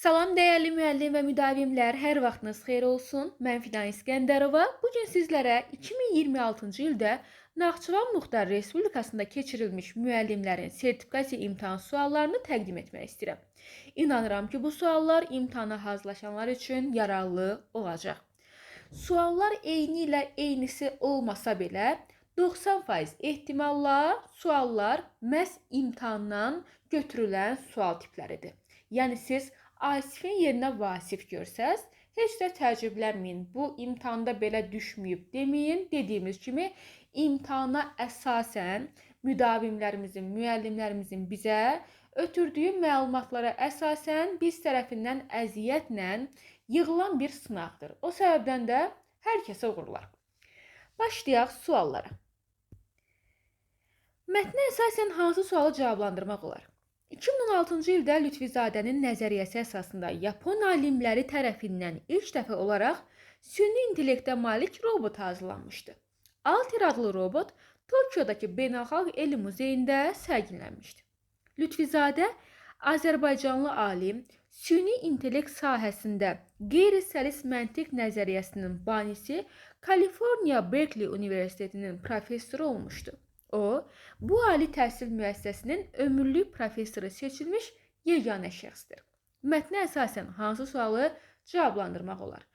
Salam dəyərli müəllim və müdavimlər, hər vaxtınız xeyir olsun. Mən Fidan İskəndərova. Bu gün sizlərə 2026-cı ildə Naxçıvan Muxtar Respublikasında keçirilmiş müəllimlərin sertifikasiya imtahan suallarını təqdim etmək istəyirəm. İnanıram ki, bu suallar imtahana hazırlaşanlar üçün yararlı olacaq. Suallar eyni ilə eynisi olmasa belə 90% ehtimalla suallar məhz imtahandan götürülən sual tipləridir. Yəni siz Asifin yerinə Vasif görsəz, heç də təəccüblənməyin. Bu imtahanda belə düşməyib deməyin. Dediyimiz kimi imtahana əsasən müdavimlərimizin, müəllimlərimizin bizə ötürdüyü məlumatlara əsasən biz tərəfindən əziyyətlə yığılan bir sınaqdır. O səbəbdən də hər kəsə uğurlar. Başlayaq suallara. Mətnə əsasən hansı sualı cavablandırmaq olar? 2016-cı ildə Lütfizadənin nəzəriyyəsi əsasında Yapon alimləri tərəfindən ilk dəfə olaraq süni intellektə malik robot hazırlanmışdı. Alter adlı robot Tokyodakı Beynəlxalq Elm Muzeyində sərgilənmişdi. Lütfizadə Azərbaycanlı alim, süni intellekt sahəsində qeyri-səlis məntiq nəzəriyyəsinin banisi, Kaliforniya Berkeley Universitetinin professoru olmuşdu. O, bu ali təhsil müəssisəsinin ömürlük professoru seçilmiş yeganə şəxsdir. Mətnə əsasən hansı sualı cavablandırmaq olar?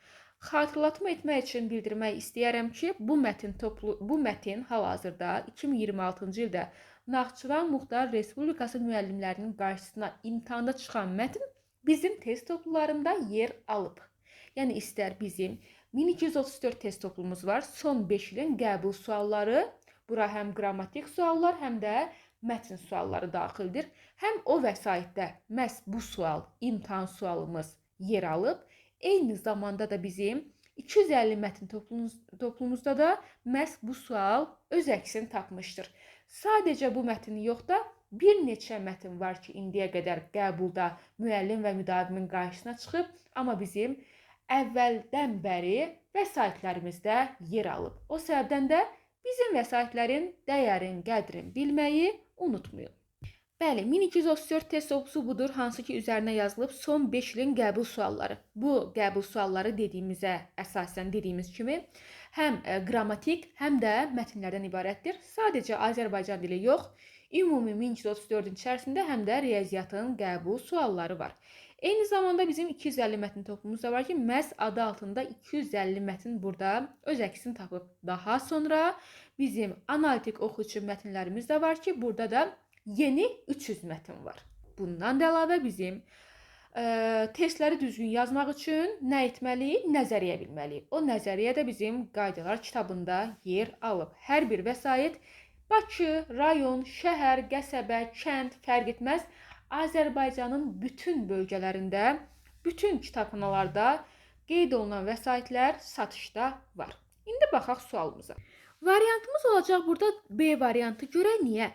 Xatırlatma etmək üçün bildirmək istəyərəm ki, bu mətin hal-hazırda 2026-cı ildə Naxçıvan Muxtar Respublikası müəllimlərinin qarşısına imtahanda çıxan mətin bizim test toplularında yer alıb. Yəni istər bizim 1234 test toplumumuz var, son 5 ilin qəbul sualları. Bura həm qrammatik suallar, həm də mətn sualları daxildir. Həm o vəsaitdə məhz bu sual, imtahan sualımız yer alıb. Eyni zamanda da bizim 250 mətn toplumumuzda da məhz bu sual öz əksini tapmışdır. Sadəcə bu mətn yox da bir neçə mətn var ki, indiyə qədər qəbulda müəllim və müdavimin qarşısına çıxıb, amma bizim əvvəldən bəri vəsaitlərimizdə yer alıb. O səbəbdən də bizim vəsaitlərin dəyərin, qədrin bilməyi unutmayın. Bəli, 1234 test toplusu budur, hansı ki üzərinə yazılıb son 5 ilin qəbul sualları. Bu qəbul sualları dediyimizə əsasən dediyimiz kimi həm qrammatik, həm də mətnlərdən ibarətdir. Sadəcə Azərbaycan dili yox, ümumi 1234-ün içərisində həm də riyaziyyatın qəbul sualları var. Eyni zamanda bizim 250 mətn toplumumuz da var ki, məhz adı altında 250 mətn burada öz əksini tapıb. Daha sonra bizim analitik oxuyucu mətnlərimiz də var ki, burada da yeni 300 mətn var. Bundan da əlavə bizim testləri düzgün yazmaq üçün nə etməliyik? Nəzəriyyə bilməliyik. O nəzəriyyə də bizim qaydalar kitabında yer alıb. Hər bir vəsait Bakı, rayon, şəhər, qəsəbə, kənd fərq etməz. Azərbaycanın bütün bölgələrində, bütün kitabxanalarda qeyd olunan vəsaitlər satışda var. İndi baxaq sualımıza. Variantımız olacaq burada B variantı. Görək niyə?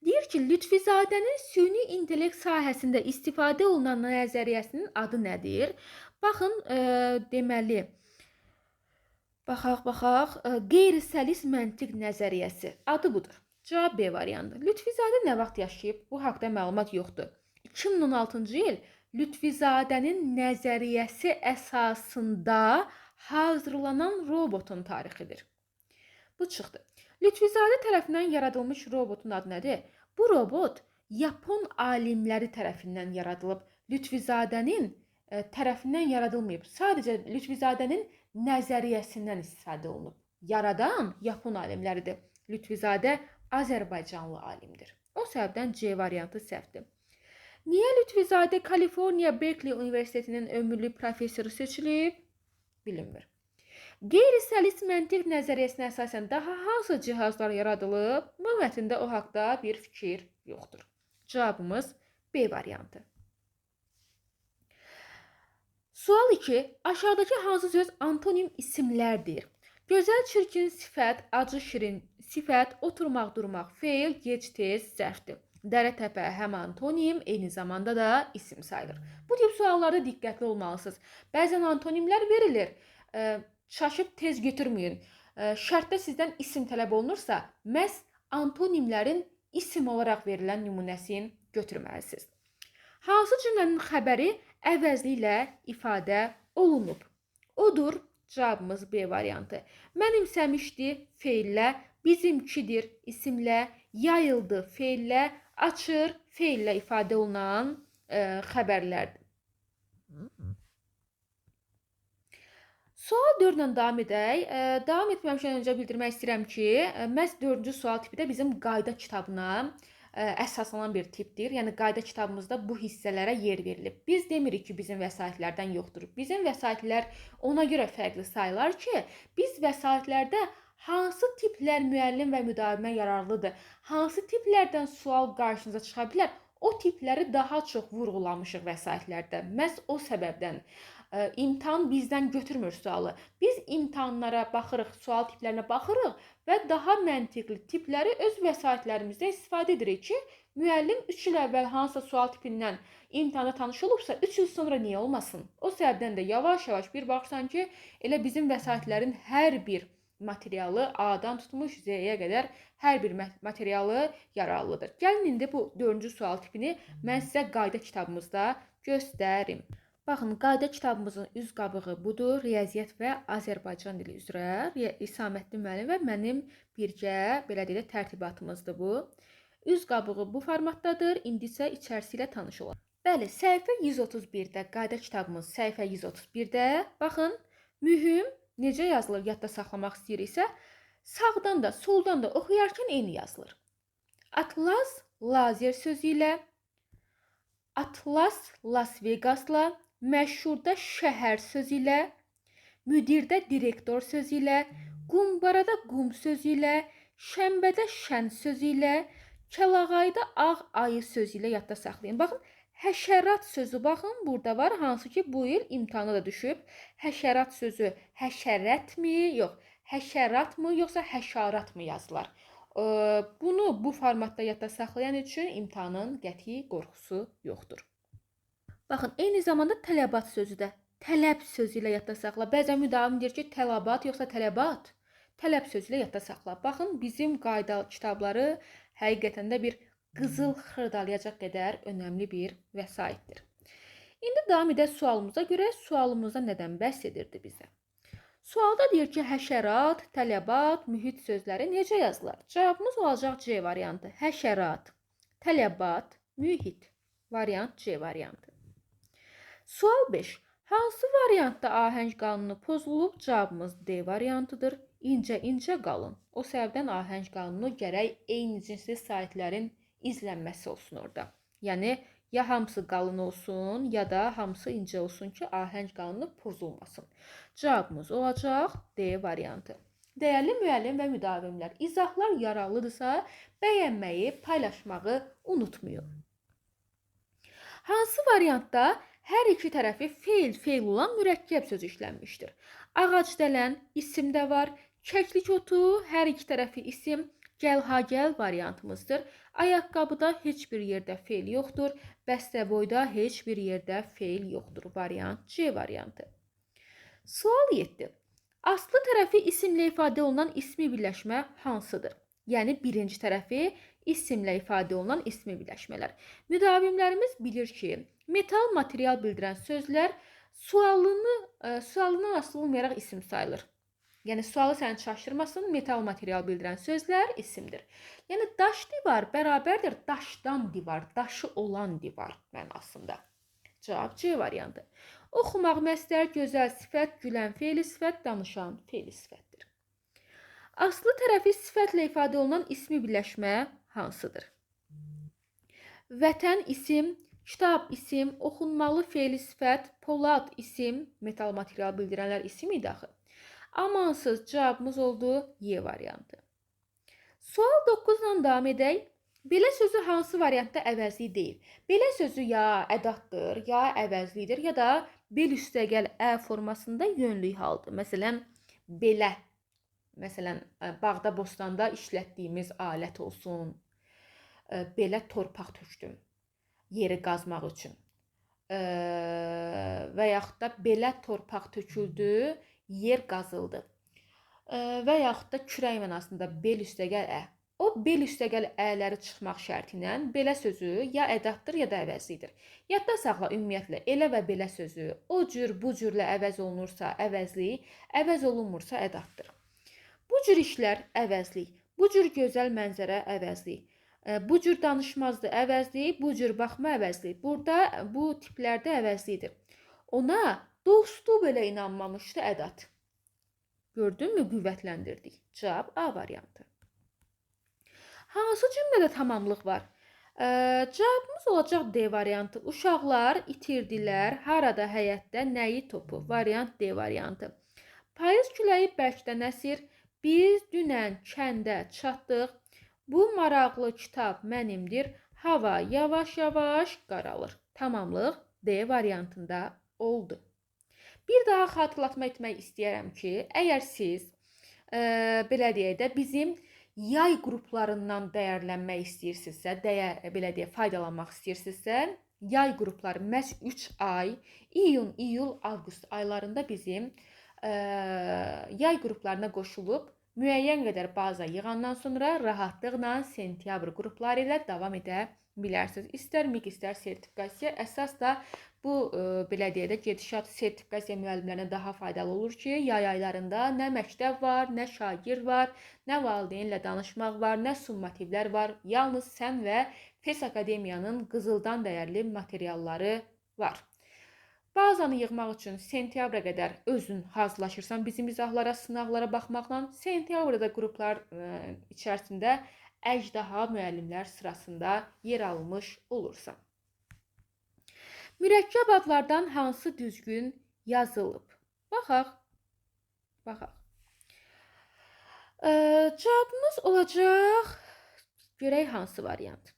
Deyir ki, Lütfizadənin süni intellekt sahəsində istifadə olunan nəzəriyyəsinin adı nədir? Baxın, deməli, baxaq, qeyri-səlis məntiq nəzəriyyəsi adı budur. Cavab B variantı. Lütfizadə nə vaxt yaşayıb? Bu haqda məlumat yoxdur. 2016-cı il Lütfizadənin nəzəriyyəsi əsasında hazırlanan robotun tarixidir. Bu çıxdı. Lütfizadə tərəfindən yaradılmış robotun adı nədir? Bu robot Yapon alimləri tərəfindən yaradılıb. Lütfizadənin tərəfindən yaradılmayıb. Sadəcə Lütfizadənin nəzəriyyəsindən istifadə olunub. Yaradan Yapon alimləridir. Lütfizadə Azərbaycanlı alimdir. O səbəbdən C variantı səhvdir. Niyə Lütfizadə Kaliforniya Berkeley Universitetinin ömürlük professoru seçilib? Bilinmir. Qeyri-səlis məntiq nəzəriyyəsinə əsasən daha hansı cihazlar yaradılıb? Bu mətndə o haqda bir fikir yoxdur. Cavabımız B variantı. Sual 2. Aşağıdakı hansı söz antonim isimlərdir? Gözəl, çirkin, sifət, acı, şirin, sifət, oturmaq, durmaq, feil, gec, tez, zərfdir. Dərə, təpə həm antonim, eyni zamanda da isim sayılır. Bu tip suallarda diqqətli olmalısınız. Bəzən antonimlər verilir. Çaşıb tez götürməyin. Şərtdə sizdən isim tələb olunursa, məhz antonimlərin isim olaraq verilən nümunəsini götürməlisiniz. Hansı cümlənin xəbəri əvəzli ilə ifadə olunub. Odur cavabımız B variantı. Mənimsəmişdi feillə, bizimkidir isimlə, yayıldı feillə, açır feillə ifadə olunan xəbərlərdir. Sual 4 ilə davam edək. Davam etməmişdən öncə bildirmək istəyirəm ki, məhz 4-cü sual tipi də bizim qayda kitabına əsaslanan bir tipdir. Yəni qayda kitabımızda bu hissələrə yer verilib. Biz demirik ki, bizim vəsaitlərdən yoxdur. Bizim vəsaitlər ona görə fərqli sayılar ki, biz vəsaitlərdə hansı tiplər müəllim və müdavimə yararlıdır, hansı tiplərdən sual qarşınıza çıxa bilər, o tipləri daha çox vurğulamışıq vəsaitlərdə. Məhz o səbəbdən imtahan bizdən götürmür sualı. Biz imtahanlara baxırıq, sual tiplərinə baxırıq və daha məntiqli tipləri öz vəsaitlərimizdə istifadə edirik ki, müəllim 3 il əvvəl hansısa sual tipindən imtahanda tanış olubsa, 3 il sonra niyə olmasın? O səbəbdən də yavaş-yavaş bir baxırsan ki, elə bizim vəsaitlərin hər bir materialı A-dan tutmuş Z-yə qədər hər bir materialı yararlıdır. Gəlin indi bu 4-cü sual tipini mən sizə qayda kitabımızda göstərim. Baxın, qayda kitabımızın üz qabığı budur. Riyaziyyat və Azərbaycan dili üzrə İsaməddin müəllim və mənim birgə, belə deyək, tərtibatımızdır bu. Üz qabığı bu formatdadır. İndi isə içərisi ilə tanış olaq. Bəli, səhifə 131-də, qayda kitabımız səhifə 131-də, baxın, mühüm necə yazılır, yadda saxlamaq istəyiriksə, sağdan da, soldan da oxuyarkən eyni yazılır. Atlas, lazer sözü ilə, Atlas, Las Vegasla, məşhurda şəhər sözü ilə, müdirdə direktor sözü ilə, qumbarada qum sözü ilə, şənbədə şən sözü ilə, kəlağayda ağ ayı sözü ilə yadda saxlayın. Baxın, həşərat sözü baxın burada var, hansı ki bu il imtahana da düşüb. Həşərat sözü həşərətmi, yox, həşəratmı, yoxsa həşaratmı yazılar. Bunu bu formatda yadda saxlayan üçün imtahanın qəti qorxusu yoxdur. Baxın, eyni zamanda tələbat sözü də tələb sözü ilə yadda saxla. Bəzən müdavim deyir ki, tələbat yoxsa tələbat. Tələb sözü ilə yadda saxla. Baxın, bizim qayda kitabları həqiqətən də bir qızıl xırdalayacaq qədər önəmli bir vəsaitdir. İndi davam edək sualımıza görə, sualımızda nədən bəhs edirdi bizə? Sualda deyir ki, həşərat, tələbat, mühit sözləri necə yazılır? Cavabımız olacaq C variantı. Həşərat, tələbat, mühit. Variant C variantı. Sual 5. Hansı variantda ahəng qanunu pozulub? Cavabımız D variantıdır. İncə qalın. O səbəbdən ahəng qanunu gərək eyni cinsli saitlərin izlənməsi olsun orada. Yəni, ya hamısı qalın olsun, ya da hamısı incə olsun ki, ahəng qanunu pozulmasın. Cavabımız olacaq D variantı. Dəyərli müəllim və müdavimlər, izahlar yararlıdırsa, bəyənməyi, paylaşmağı unutmayın. Hansı variantda hər iki tərəfi feil olan mürəkkəb söz işlənmişdir? Ağacdələn isim də var, kəklik otu hər iki tərəfi isim, gəl-ha-gəl variantımızdır. Ayaqqabıda heç bir yerdə feil yoxdur, bəstəboyda heç bir yerdə feil yoxdur. Variant C variantı. Sual 7. Aslı tərəfi isimlə ifadə olunan ismi birləşmə hansıdır? Yəni, birinci tərəfi isimlə ifadə olunan ismi birləşmələr. Müdavimlərimiz bilir ki, metal material bildirən sözlər sualından asılı olmayaraq isim sayılır. Yəni, sualı səni çaşdırmasın, metal material bildirən sözlər isimdir. Yəni, daş divar bərabərdir daşdan divar, daşı olan divar mənasında. Cavab C variantı. Oxumaq məstər, gözəl sifət, gülən feili sifət, danışan feili sifətdir. Aslı tərəfi sifətlə ifadə olunan ismi birləşmə hansıdır? Vətən isim, kitab isim, oxunmalı feili sifət, polad isim, metal material bildirənlər isim idi axı. Amansız cavabımız oldu Y variantı. Sual 9-dan davam edək. Belə sözü hansı variantda əvəzli deyil? Belə sözü ya ədatdır, ya əvəzlidir, ya da bel üstəgəl ə formasında yönlük haldır. Məsələn, belə. Məsələn, bağda, bostanda işlətdiyimiz alət olsun. Belə torpaq tökdüm yeri qazmaq üçün. Və yaxud da belə torpaq töküldü, yer qazıldı. Və yaxud da kürək mənasında bel üstəgəl ə. O bel üstəgəl ələri çıxmaq şərti ilə belə sözü ya ədatdır, ya da əvəzlidir. Yadda saxla ümumiyyətlə elə və belə sözü o cür, bu cürlə əvəz olunursa əvəzli, əvəz olunmursa ədatdır. Bu cür işlər əvəzli, bu cür gözəl mənzərə əvəzli, bu cür danışmazdı əvəzli, bu cür baxma əvəzli. Burada bu tiplərdə əvəzlidir. Ona dostu belə inanmamışdı ədat. Gördünmü, qüvvətləndirdik. Cavab A variantı. Hansı cümlədə tamamlıq var? Cavabımız olacaq D variantı. Uşaqlar itirdilər harada həyətdə nəyi topu? Variant D variantı. Payız küləyi bərkdən əsir. Biz dünən kəndə çatdıq. Bu maraqlı kitab mənimdir. Hava yavaş-yavaş qaralır. Tamamlıq D variantında oldu. Bir daha xatırlatma etmək istəyirəm ki, əgər siz belə deyək də bizim yay qruplarından dəyərlənmək istəyirsinizsə, belə deyək, faydalanmaq istəyirsinizsə, yay qrupları məhz 3 ay, iyun, iyul, avqust aylarında bizim yay qruplarına qoşulub müəyyən qədər baza yığandan sonra rahatlıqla sentyabr qrupları ilə davam edə bilərsiniz. İstər MİQ, istər sertifikasiya. Əsas da bu belə deyək də gedişat sertifikasiya müəllimlərinə daha faydalı olur ki, yay aylarında nə məktəb var, nə şagird var, nə valideynlə danışmaq var, nə summativlər var. Yalnız sən və FES Akademiyanın qızıldan dəyərli materialları var. Bazanı yığmaq üçün sentyabra qədər özün hazırlaşırsan bizim izahlara, sınaqlara baxmaqla. Sentyabrda qruplar içərisində əjdaha müəllimlər sırasında yer almış olursan. Mürəkkəb adlardan hansı düzgün yazılıb? Baxaq. Cavabımız olacaq, görək hansı variant.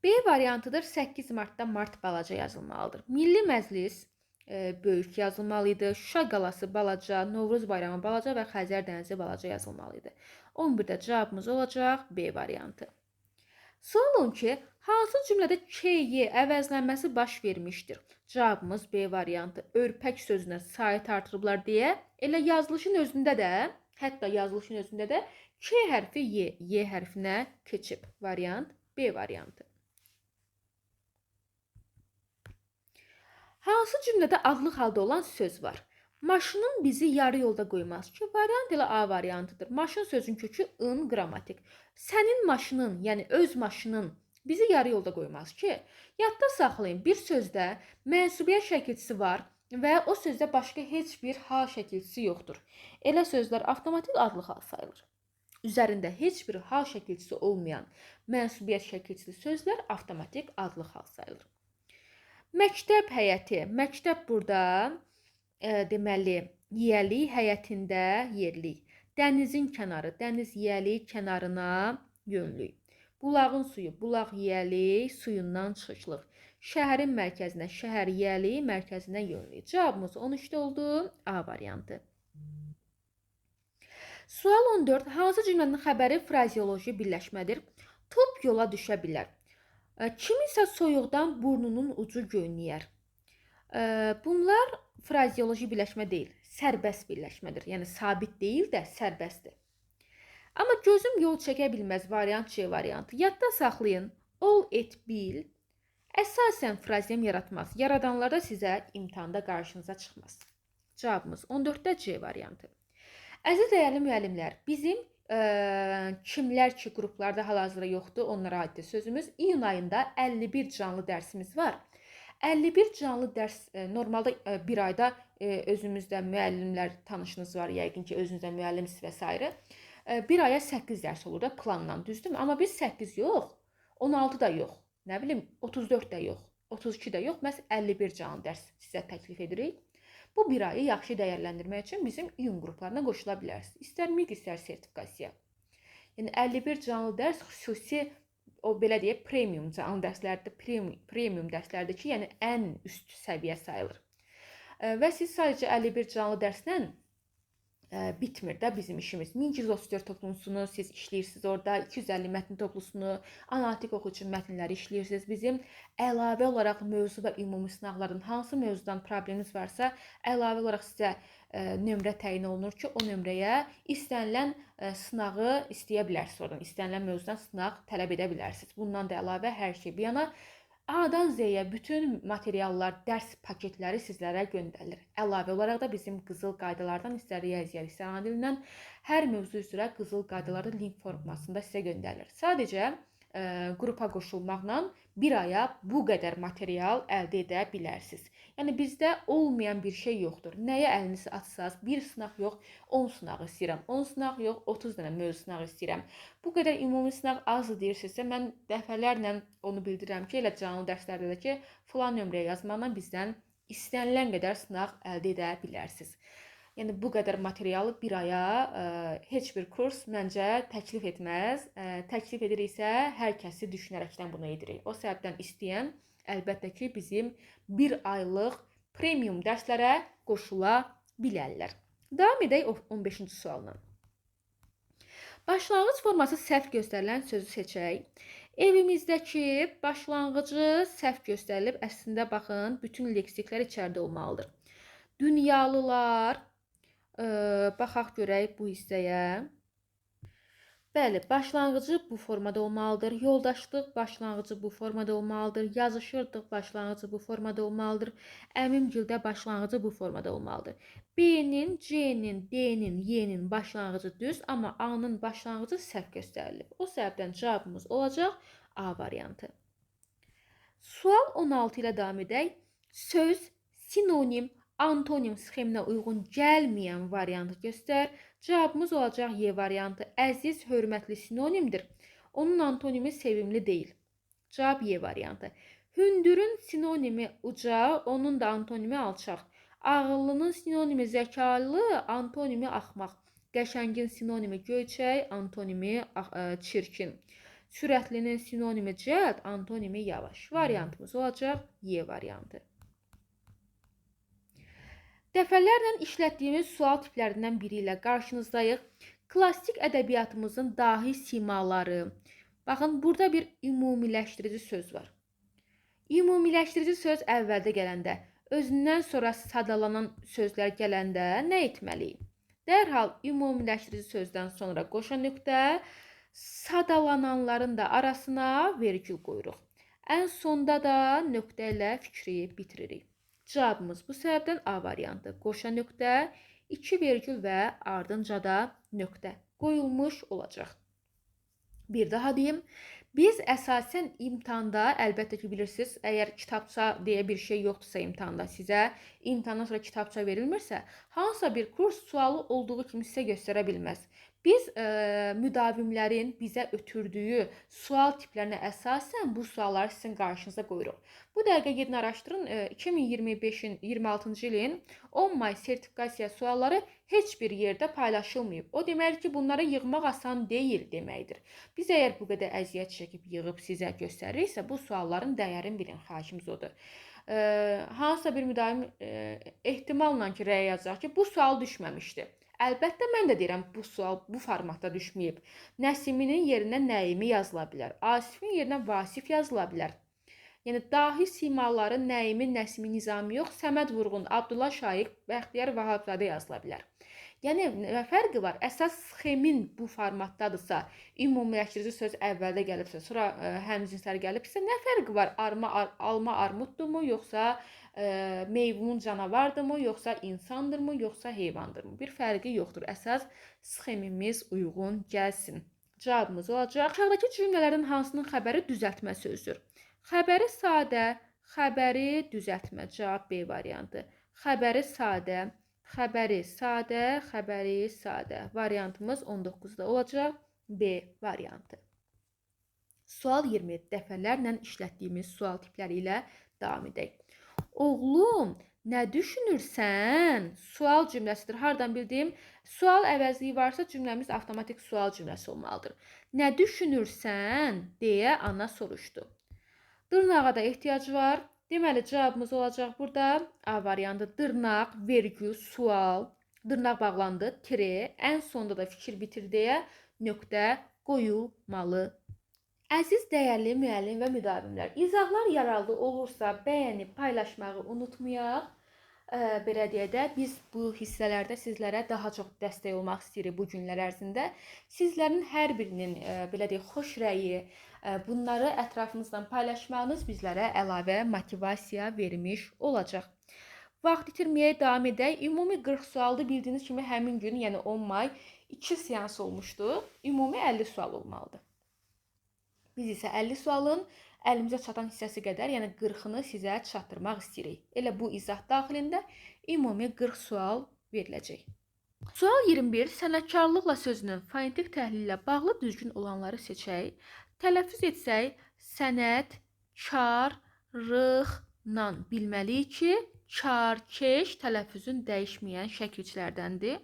B variantıdır. 8 martda Mart balaca yazılmalıdır. Milli Məclis böyük yazılmalıydı. Şuşa qalası balaca, Novruz bayramı balaca və Xəzər dənizi balaca yazılmalıydı. 11-də cavabımız olacaq B variantı. Sual 12. Hansı cümlədə K-Y əvəzlənməsi baş vermişdir? Cavabımız B variantı. Örpək sözünə sayı artırıblar deyə, elə yazılışın özündə də, hətta yazılışın özündə də K hərfi Y hərfinə keçib. Variant B variantı. Hansı cümlədə adlıq halda olan söz var? Maşının bizi yarı yolda qoymaz ki, variant elə A variantıdır. Maşın sözün kökü ın, qrammatik. Sənin maşının, yəni öz maşının bizi yarı yolda qoymaz ki, yadda saxlayın, bir sözdə mənsubiyyət şəkilçisi var və o sözdə başqa heç bir hal şəkilçisi yoxdur. Elə sözlər avtomatik adlıq hal sayılır. Üzərində heç bir hal şəkilçisi olmayan mənsubiyyət şəkilçisi sözlər avtomatik adlıq hal sayılır. Məktəb həyəti. Məktəb burada deməli yiyəli həyətində yerlik. Dənizin kənarı, dəniz yiyəli kənarına yönlük. Bulağın suyu, bulaq yiyəli suyundan çıxışlıq. Şəhərin mərkəzinə, şəhər yiyəli mərkəzinə yönlük. Cavabımız 13-də oldu. A variantı. Sual 14. Hansı cümlənin xəbəri frazeoloji birləşmədir? Top yola düşə bilər. Kimisə soyuqdan burnunun ucu göynəyər. Bunlar frazeoloji birləşmə deyil, sərbəst birləşmədir. Yəni sabit deyil də sərbəstdir. Amma gözüm yol çəkə bilməz variant C variantı. Yadda saxlayın, ol et bil əsasən frazem yaratmaz. Yaradanlar da sizə imtahanda qarşınıza çıxmaz. Cavabımız 14-də C variantı. Əziz dəyərli müəllimlər, bizim kimlər ki qruplarda hal-hazırda yoxdur, onlara aiddir sözümüz. İyun ayında 51 canlı dərsimiz var. 51 canlı dərs normalda bir ayda özümüzdə müəllimlər tanışınız var, yəqin ki özünüzdə müəllimsiz və s. Bir aya 8 dərs olur da planla, düzdürmü? Amma biz 8 yox, 16 da yox, nə bilim 34 də yox, 32 də yox, məhz 51 canlı dərs sizə təklif edirik. Bu bir ayı yaxşı dəyərləndirmək üçün bizim iyun qruplarına qoşula bilərsiniz. İstər MİQ, istər sertifikasiya. Yəni 51 canlı dərs xüsusi, o belə deyək, premium canlı dərslərdir, premium dərslərdir ki, yəni ən üst səviyyə sayılır. Və siz sadəcə 51 canlı dərslə bitmir də bizim işimiz. 1134 toplusunu siz işləyirsiniz orada, 250 mətn toplusunu, analitik oxucu mətnləri işləyirsiniz. Bizim əlavə olaraq mövzu və ümumi sınaqların hansı mövzudan probleminiz varsa, əlavə olaraq sizə nömrə təyin olunur ki, o nömrəyə istənilən sınağı istəyə bilərsiniz oradan. İstənilən mövzudan sınaq tələb edə bilərsiniz. Bundan da əlavə hər şey bir yana A-dan Z-yə bütün materiallar, dərs paketləri sizlərə göndərilir. Əlavə olaraq da bizim qızıl qaydalardan istər riyaziyyat, istər ana dilindən hər mövzu üzrə qızıl qaydalarda link formasında sizə göndərilir. Sadəcə qrupa qoşulmaqla bir aya bu qədər material əldə edə bilərsiniz. Yəni bizdə olmayan bir şey yoxdur. Nəyə əlinizi atsaz, bir sınaq yox, 10 sınağı istəyirəm. 10 sınaq yox, 30 dənə mövzu sınağı istəyirəm. Bu qədər ümumi sınaq azdır deyirsinizsə, mən dəfələrlə onu bildirirəm ki, elə canlı dərslərdə də ki, filan nömrəyə yazmaqla bizdən istənilən qədər sınaq əldə edə bilərsiniz. Yəni bu qədər materialı bir aya heç bir kurs məncə təklif etməz. Təklif ediriksə, hər kəsi düşünərəkdən bunu edirik. O səbəbdən istəyən əlbəttə ki, bizim bir aylıq premium dərslərə qoşula bilərlər. Davam edək 15-ci sualla. Başlanğıc forması səhv göstərilən sözü seçək. Evimizdəki başlanğıcı səhv göstərilib. Əslində baxın, bütün leksiklər içəridə olmalıdır. Dünyalılar, baxaq görək bu hissəyə. Bəli, başlanğıcı bu formada olmalıdır. Yoldaşlıq başlanğıcı bu formada olmalıdır. Yazışırdıq başlanğıcı bu formada olmalıdır. Əmimgildə başlanğıcı bu formada olmalıdır. B-nin, C-nin, D-nin, Y-nin başlanğıcı düz, amma A-nın başlanğıcı səhv göstərilib. O səbəbdən cavabımız olacaq A variantı. Sual 16 ilə davam edək. Söz, sinonim, antonim sxeminə uyğun gəlməyən variantı göstər. Cavabımız olacaq Y variantı. Əziz, hörmətli sinonimdir. Onun antonimi sevimli deyil. Cavab Y variantı. Hündürün sinonimi uca, onun da antonimi alçaq. Ağıllının sinonimi zəkalı, antonimi axmaq. Qəşəngin sinonimi göyçək, antonimi çirkin. Sürətlinin sinonimi cəld, antonimi yavaş. Variantımız olacaq Y variantı. Dəfələrlə işlətdiyimiz sual tiplərindən biri ilə qarşınızdayıq. Klassik ədəbiyyatımızın dahi simaları. Baxın, burada bir ümumiləşdirici söz var. Ümumiləşdirici söz əvvəldə gələndə, özündən sonra sadalanan sözlər gələndə nə etməliyik? Dərhal ümumiləşdirici sözdən sonra qoşa nöqtə, sadalananların da arasına vergül qoyuruq. Ən sonda da nöqtə ilə fikri bitiririk. Cavabımız bu səbəbdən A variantı. Qoşa nöqtə, 2 vergül və ardınca da nöqtə qoyulmuş olacaq. Bir daha deyim. Biz əsasən imtahanda, əlbəttə ki, bilirsiniz, əgər kitabça deyə bir şey yoxdursa imtahanda, sizə imtahandan sonra kitabça verilmirsə, hansısa bir kurs sualı olduğu kimi sizə göstərə bilməz. Biz müdavimlərin bizə ötürdüyü sual tiplərinə əsasən bu sualları sizin qarşınıza qoyuruq. Bu dəqiqə gedin araşdırın, 2025-in 26-cı ilin 10 may sertifikasiya sualları heç bir yerdə paylaşılmayıb. O deməkdir ki, bunları yığmaq asan deyil deməkdir. Biz əgər bu qədər əziyyət çəkib yığıb sizə göstəririksə, bu sualların dəyərini bilin, xahişimiz odur. Hansısa bir müdavim ehtimalla ki, rəyə yazacaq ki, bu sual düşməmişdir. Əlbəttə, mən də deyirəm, bu sual bu formatda düşməyib. Nəsiminin yerinə Nəimi yazıla bilər. Asifin yerinə Vasif yazıla bilər. Yəni, dahi simaları Nəimi, Nəsimi, Nizami yox, Səməd Vurğun, Abdullah Şaiq, Bəxtiyar Vahabzadə yazıla bilər. Yəni, nə fərqi var? Əsas sxemin bu formatdadırsa, ümumiləşdirici söz əvvəldə gəlibsə, sonra həmcinslər gəlibsə, nə fərqi var? Alma armuddurmu, yoxsa meyvun canavardırmı, yoxsa insandırmı, yoxsa heyvandırmı? Bir fərqi yoxdur. Əsas sxemimiz uyğun gəlsin. Cavabımız olacaq. Aşağıdakı cümlələrin hansının xəbəri düzəltmə sözdür? Xəbəri sadə, xəbəri düzəltmə. Cavab B variantı. Xəbəri sadə, xəbəri sadə, xəbəri sadə. Variantımız 19-da olacaq. B variantı. Sual 20. Dəfələrlə işlətdiyimiz sual tipləri ilə davam edək. Oğlum, nə düşünürsən? Sual cümləsidir. Hardan bildim? Sual əvəzliyi varsa cümləmiz avtomatik sual cümləsi olmalıdır. Nə düşünürsən? Deyə ana soruşdu. Dırnağa da ehtiyacı var. Deməli, cavabımız olacaq burada A variantı. Dırnaq, vergül, sual. Dırnaq bağlandı, tire, ən sonda da fikir bitir deyə nöqtə qoyulmalı. Əziz dəyərli müəllim və müdavimlər, izahlar yararlı olursa bəyənib paylaşmağı unutmayaq. Belə deyə də biz bu hissələrdə sizlərə daha çox dəstək olmaq istəyirik bu günlər ərzində. Sizlərin hər birinin belə deyək xoş rəyi, bunları ətrafınızdan paylaşmağınız bizlərə əlavə motivasiya vermiş olacaq. Vaxt itirməyə davam edək. Ümumi 40 sualdı. Bildiyiniz kimi həmin gün, yəni 10 may 2 seans olmuşdu. Ümumi 50 sual olmalıdır. Biz isə 50 sualın əlimizə çatan hissəsi qədər, yəni 40-ını sizə çatdırmaq istəyirik. Elə bu izah daxilində ümumi 40 sual veriləcək. Sual 21. Sənətkarlıqla sözünün fonetik təhlili ilə bağlı düzgün olanları seçək. Tələffüz etsək, sənət, kar, rıxla bilməliyik ki, karkeş tələffüzün dəyişməyən şəkilçilərdəndir.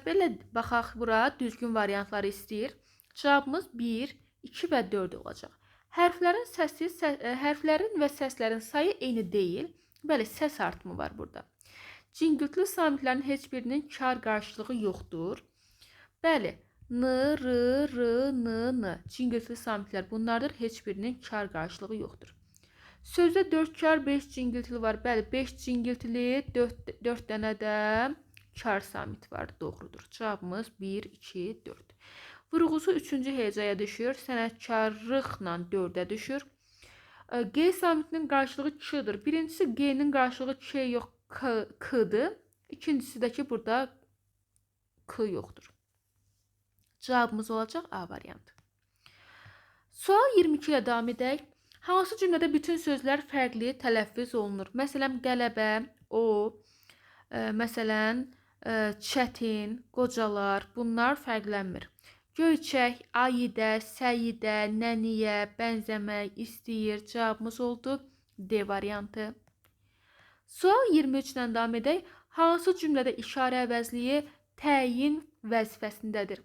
Belə baxaq bura, düzgün variantları istəyir. Cavabımız 1, 2 və 4 olacaq. Hərflərin və səslərin sayı eyni deyil. Bəli, səs artımı var burada. Cingiltili samitlərin heç birinin kar qarşılığı yoxdur. Bəli, n, r, r, n. Cingiltili samitlər bunlardır. Heç birinin kar qarşılığı yoxdur. Sözdə 4 kar, 5 cingiltili var. Bəli, 5 cingiltili, 4 dənə də kar samit var. Doğrudur. Cavabımız 1, 2, 4. Vurğusu 3-cü hecaya düşür. Sənətkarlıqla 4-ə düşür. G samitinin qarşılığı k-dır. Birincisi G-nin qarşılığı k yox, k-dır. İkincisi də ki, burada k yoxdur. Cavabımız olacaq A variantı. Sual 22 ilə davam edək. Hansı cümlədə bütün sözlər fərqli tələffüz olunur? Məsələn, qələbə, o, məsələn, çətin, qocalar, bunlar fərqlənmir. Göyçək, ayidə, səyidə, nəniyə, bənzəmək, istəyir. Cavabımız oldu D variantı. Sual 23-dən davam edək. Hansı cümlədə işarə əvəzliyi təyin vəzifəsindədir?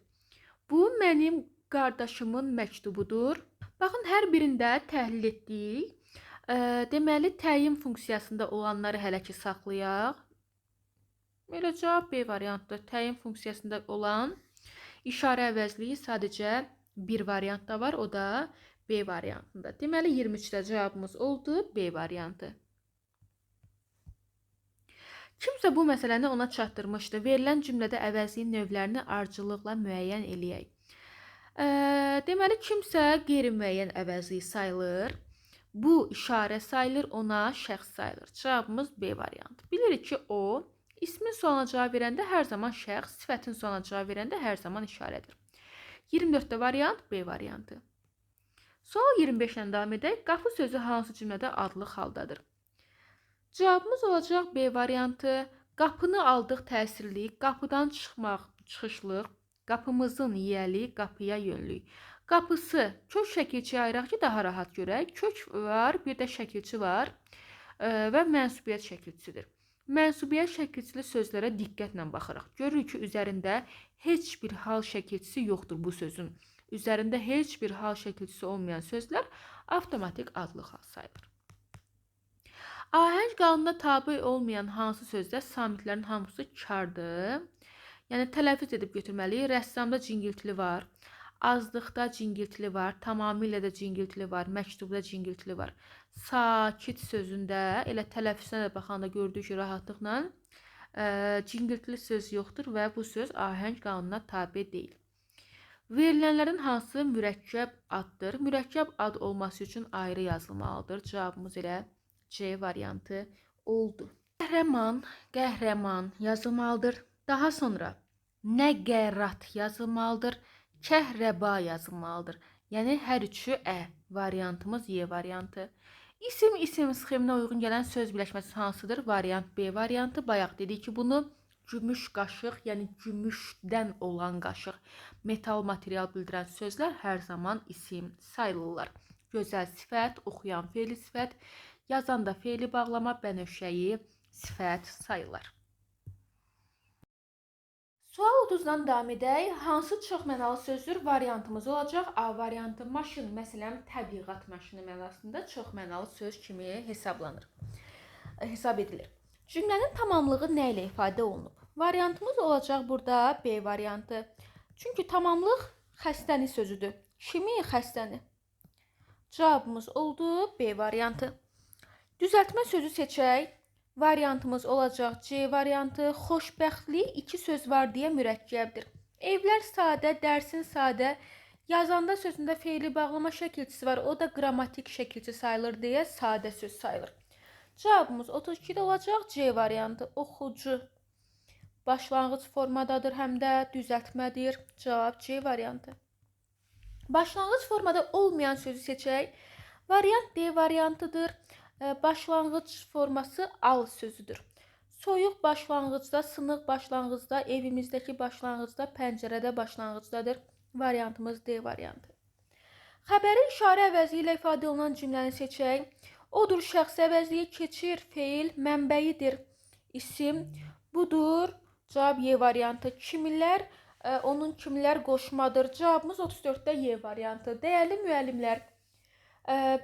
Bu mənim qardaşımın məktubudur. Baxın, hər birində təhlil etdik. Deməli, təyin funksiyasında olanları hələ ki saxlayaq. Belə cavab B variantdır. Təyin funksiyasında olan işarə əvəzliyi sadəcə bir variantda var, o da B variantında. Deməli, 23-də cavabımız oldu B variantı. Kimsə bu məsələni ona çatdırmışdı. Verilən cümlədə əvəzliyin növlərini ardıcıllıqla müəyyən eləyək. Deməli, kimsə qeyri-müəyyən əvəzliyi sayılır. Bu işarə sayılır, ona şəxs sayılır. Cavabımız B variantı. Bilirik ki, o, ismin sonuna cavab verəndə hər zaman şəxs, sifətin sonuna cavab verəndə hər zaman işarədir. 24-də variant B variantı. Sual 25-dən davam edək. Qapı sözü hansı cümlədə adlıq haldadır? Cavabımız olacaq B variantı. Qapını aldıq təsirli, qapıdan çıxmaq, çıxışlıq, qapımızın yiyəli, qapıya yönlük. Qapısı, kök şəkilçi ayıraq ki, daha rahat görək. Kök var, bir də şəkilçi var və mənsubiyyət şəkilçisidir. Mənsubiyyət şəkilçili sözlərə diqqətlə baxırıq. Görürük ki, üzərində heç bir hal şəkilçisi yoxdur bu sözün. Üzərində heç bir hal şəkilçisi olmayan sözlər avtomatik adlıq sayılır. Ahəng qanununa tabi olmayan hansı sözdə samitlərin hamısı kardır? Yəni, tələffüz edib götürməliyik. Rəssamda cingiltili var, azlıqda cingiltili var, tamamilə də cingiltili var, məktubda cingiltili var. Sakit sözündə, elə tələffüzünə də baxanda gördük ki, rahatlıqla cingiltili söz yoxdur və bu söz ahəng qanununa tabi deyil. Verilənlərin hansı mürəkkəb addır? Mürəkkəb ad olması üçün ayrı yazılmalıdır. Cavabımız elə C variantı oldu. Qəhrəman, qəhrəman yazılmalıdır. Daha sonra nəqərat yazılmalıdır. Kəhrəba yazılmalıdır. Yəni, hər üçü variantımız Y variantı. İsim, isim sxeminə uyğun gələn söz birləşməsi hansıdır? Variant B variantı. Bayaq dedik ki, bunu gümüş qaşıq, yəni gümüşdən olan qaşıq, metal material bildirən sözlər hər zaman isim sayılırlar. Gözəl sifət, oxuyan fe'li sifət, yazan da fe'li bağlama, bənövşəyi sifət sayılır. Sual 30-dan davam edək. Hansı çoxmənalı sözdür? Variantımız olacaq A variantı. Maşın, məsələn, təbliğat maşını mənasında çoxmənalı söz kimi hesab edilir. Cümlənin tamamlığı nə ilə ifadə olunub? Variantımız olacaq burada B variantı. Çünki tamamlıq xəstəni sözüdür. Kimi? Xəstəni. Cavabımız oldu B variantı. Düzəltmə sözü seçək. Variantımız olacaq C variantı. Xoşbəxtlik iki söz var deyə mürəkkəbdir. Evlər sadə, dərsin sadə. Yazanda sözündə feili bağlama şəkilçisi var. O da qrammatik şəkilçi sayılır deyə sadə söz sayılır. Cavabımız 32-də olacaq C variantı. Oxucu başlanğıc formadadır, həm də düzəltmədir. Cavab C variantı. Başlanğıc formada olmayan sözü seçək. Variant D variantıdır. Başlanğıc forması al sözüdür. Soyuq başlanğıcda, sınıq başlanğıcda, evimizdəki başlanğıcda, pəncərədə başlanğıcdadır. Variantımız D variantı. Xəbəri işarə əvəzi ilə ifadə olunan cümləni seçək. Odur şəxs əvəzliyi keçir, feil, mənbəyidir, isim. Budur, cavab Y variantı. Kimilər, onun kimlər qoşmadır. Cavabımız 34-də Y variantı. Dəyərli müəllimlər,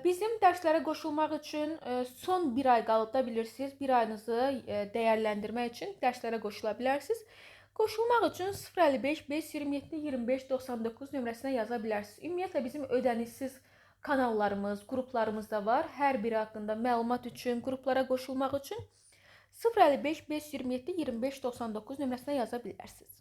bizim dərslərə qoşulmaq üçün son bir ay qalıb da bilirsiniz. Bir ayınızı dəyərləndirmək üçün dərslərə qoşula bilərsiniz. Qoşulmaq üçün 055 527 25 99 nömrəsinə yaza bilərsiniz. Ümumiyyətlə bizim ödənişsiz kanallarımız, qruplarımız da var. Hər biri haqqında məlumat üçün, qruplara qoşulmaq üçün 055 527 25 99 nömrəsinə yaza bilərsiniz.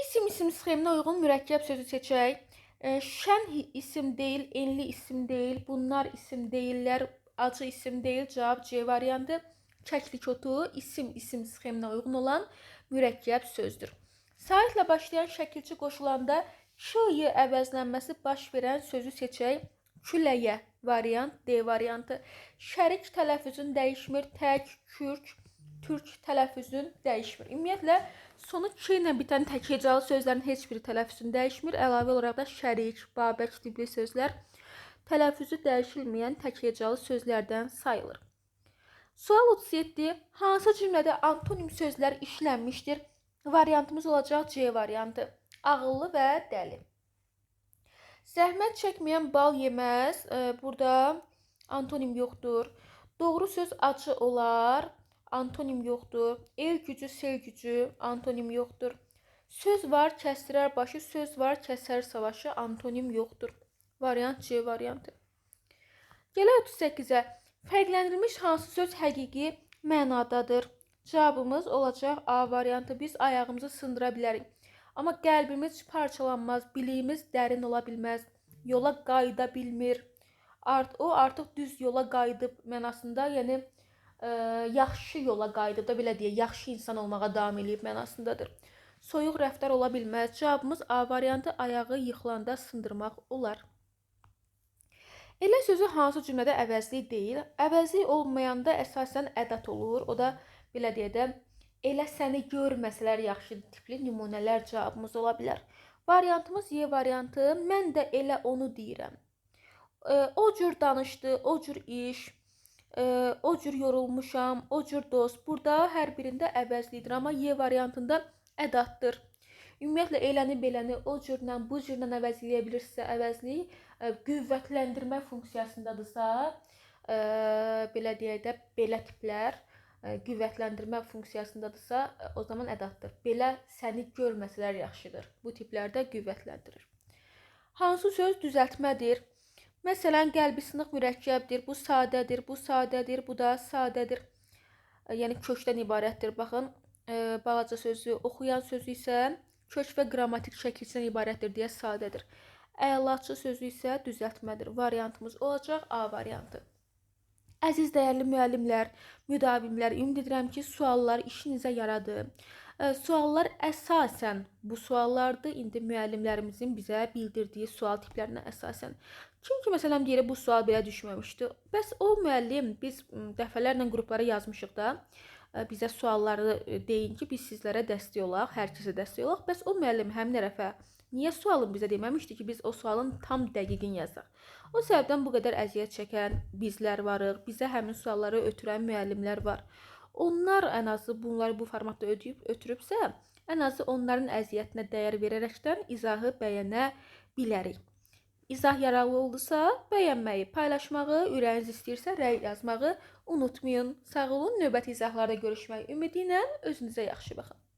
İsim sxeminə uyğun mürəkkəb sözü seçək. Şən isim deyil, enli isim deyil, bunlar isim deyillər, acı isim deyil. Cavab C variantı. Kəklik otu isim sxeminə uyğun olan mürəkkəb sözdür. Saitlə başlayan şəkilçi qoşulanda ş-y əvəzlənməsi baş verən sözü seçək. Küləyə variant D variantı. Şərik tələffüzün dəyişmir, tək, kürk, türk tələffüzün dəyişmir. Ümumiyyətlə sonu k ilə bitən tək hecalı sözlərin heç biri tələffüzün dəyişmir. Əlavə olaraq da şərik, babək tipli sözlər tələffüzü dəyişilməyən tək hecalı sözlərdən sayılır. Sual 37. Hansı cümlədə antonim sözlər işlənmişdir? Variantımız olacaq C variantı. Ağıllı və dəli. Zəhmət çəkməyən bal yeməz. Burada antonim yoxdur. Doğru söz acı olar. Antonim yoxdur. El gücü, sel gücü. Antonim yoxdur. Söz var, kəsdirər başı. Söz var, kəsər savaşı. Antonim yoxdur. Variant C variantı. Gələk 38-ə. Fərqləndirilmiş hansı söz həqiqi mənadadır? Cavabımız olacaq A variantı. Biz ayağımızı sındıra bilərik. Amma qəlbimiz parçalanmaz, biliyimiz dərin ola bilməz, yola qayıda bilmir. O artıq düz yola qayıdıb mənasında, yəni yaxşı yola qayıdıb da belə deyə, yaxşı insan olmağa davam eləyib mənasındadır. Soyuq rəftar ola bilməz. Cavabımız A variantı. Ayağı yıxılanda sındırmaq olar. Elə sözü hansı cümlədə əvəzlik deyil? Əvəzlik olmayanda əsasən ədat olur. O da belə deyə də elə səni görməsələr yaxşıdır tipli nümunələr cavabımız ola bilər. Variantımız Y variantı. Mən də elə onu deyirəm. O cür danışdı, o cür iş, o cür yorulmuşam, o cür dost. Burada hər birində əvəzlikdir, amma Y variantında ədatdır. Ümumiyyətlə eləni beləni o cürlə, bu cürlə əvəzləyə bilirsə, əvəzlik qüvvətləndirmə funksiyasındadırsa, belə deyək də, belə tiplər qüvvətləndirmə funksiyasındadırsa, o zaman ədatdır. Belə səni görməsələr yaxşıdır. Bu tiplərdə qüvvətləndirir. Hansı söz düzəltmədir? Məsələn, qəlbi sınıq mürəkkəbdir, bu sadədir, bu sadədir, bu da sadədir. Yəni kökdən ibarətdir. Baxın, balaca sözü, oxuyan sözü isə kök və qrammatik şəkildən ibarətdir deyə sadədir. Əlaçı sözü isə düzəltmədir. Variantımız olacaq A variantı. Əziz dəyərli müəllimlər, müdavimlər, ümid edirəm ki, suallar işinizə yaradı. Suallar əsasən bu suallardır. İndi müəllimlərimizin bizə bildirdiyi sual tiplərinə əsasən. Çünki məsələn deyir, bu sual belə düşməmişdi. Bəs o müəllim, biz dəfələrlə qruplara yazmışıq da, bizə sualları deyin ki, biz sizlərə dəstək olaq, hər kəsə dəstək olaq. Bəs o müəllim həmin tərəfə niyə sualını bizə deməmişdi ki, biz o sualın tam dəqiqini yazaq? O səbəbdən bu qədər əziyyət çəkən bizlər varıq, bizə həmin sualları ötürən müəllimlər var. Onlar ən azı bunları bu formatda ötürübsə, ən azı onların əziyyətinə dəyər verərəkdən izahı bəyənə bilərik. İzah yararlı oldusa, bəyənməyi, paylaşmağı, ürəyiniz istəyirsə rəy yazmağı unutmayın. Sağ olun, növbəti izahlarda görüşmək ümidi ilə özünüzə yaxşı baxın.